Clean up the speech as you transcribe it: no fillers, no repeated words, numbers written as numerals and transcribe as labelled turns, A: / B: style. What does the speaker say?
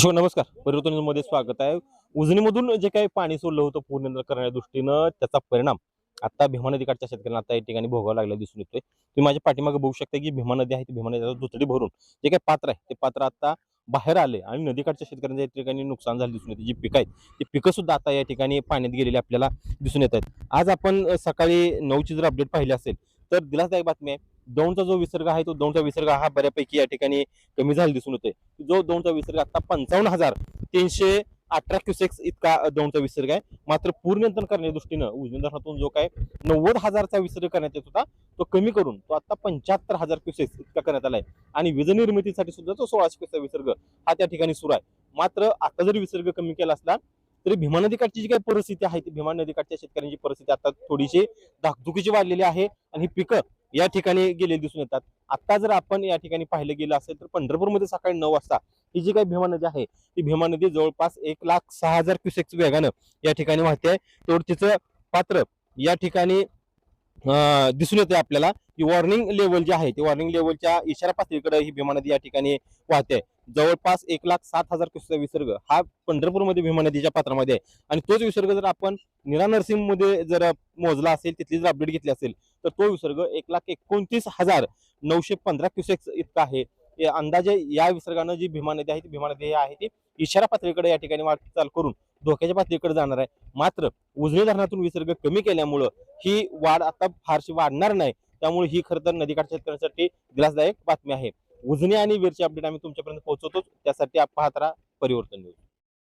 A: नमस्कार. परिवर्तन न्यूजमध्ये स्वागत आहे. उजनीमधून जे काही पाणी सोडलं होतं पूर्ण करण्याच्या दृष्टीनं त्याचा परिणाम आता भीमा नदीकाठच्या शेतकऱ्यांना आता या ठिकाणी भोगावा लागला दिसून येतोय. तुम्ही माझ्या पाठीमागे बघू शकता की भीमा नदी आहे, ती भीमा नदीला दुथडी भरून जे काही पात्र आहे ते पात्र आता बाहेर आले आणि नदीकाठच्या शेतकऱ्यांच्या या ठिकाणी नुकसान झालं दिसून येते. जी पिकं आहेत ती पिकं सुद्धा आता या ठिकाणी पाण्यात गेलेली आपल्याला दिसून येत आहेत. आज आपण सकाळी 9ची जर अपडेट पाहिली असेल तर दिलासादायक बातमी आहे. दौंडचा जो विसर्ग आहे तो दौंडचा विसर्ग हा बऱ्यापैकी या ठिकाणी कमी झाला दिसून येतोय. जो दौंडचा विसर्ग आता 55,318 क्युसेक्स इतका दौंडचा विसर्ग आहे. मात्र पूर नियंत्रण करण्याच्या दृष्टीनं उजनी धरणातून जो काय 90,000चा विसर्ग करण्यात येत होता तो कमी करून तो आता 75,000 क्युसेक्स इतका करण्यात आलाय आणि वीज निर्मितीसाठी सुद्धा तो 1600 क्युसेक्सचा विसर्ग हा त्या ठिकाणी सुरू आहे. मात्र आता जरी विसर्ग कमी केला असला तरी भीमा नदीकाठची जी काही परिस्थिती आहे ती भीमा नदीकाठच्या शेतकऱ्यांची परिस्थिती आता थोडीशी धाकधुकीची वाढलेली आहे आणि ही पिकं या ठिकाणी गेलेली दिसून येतात. आता जर आपण या ठिकाणी पाहिलं गेलं असेल तर पंढरपूरमध्ये सकाळी 9 वाजता ही जी काही भीमा नदी आहे ती भीमा नदी जवळपास 1,06,000 क्युसेक्स वेगानं या ठिकाणी वाहते आहे. तर तिचं पात्र या ठिकाणी दिसून येते आपल्याला की वॉर्निंग लेवल जे आहे ते वॉर्निंग लेवलच्या इशारा पातळीकडे ही भीमा नदी या ठिकाणी वाहते. जवळपास 1,07,000 क्युसेक्सचा विसर्ग हा पंढरपूरमध्ये भीमा नदीच्या पात्रामध्ये आहे आणि तोच विसर्ग जर आपण नीरा नरसिंह मध्ये जर मोजला असेल, तिथली जर अपडेट घेतली असेल तर तो विसर्ग 1,29,915 क्युसेक्स इतका आहे. अंदाजे या विसर्गानं जी भीमा नदी आहे ती भीमा नदी आहे ती इशारा पातळीकडे या ठिकाणी वाटचाल करून धोक्याच्या पातळीकडे जाणार आहे. मात्र उजनी धरणातून विसर्ग कमी केल्यामुळं ही वाढ आता फारशी वाढणार नाही. त्यामुळे ही खरं तर नदीकाठच्या शेतकऱ्यांसाठी दिलासदायक बातमी आहे. उजनी आणि वीरची अपडेट आम्ही तुमच्यापर्यंत पोहोचवतोच. त्यासाठी पाहत राहा परिवर्तन न्यूज.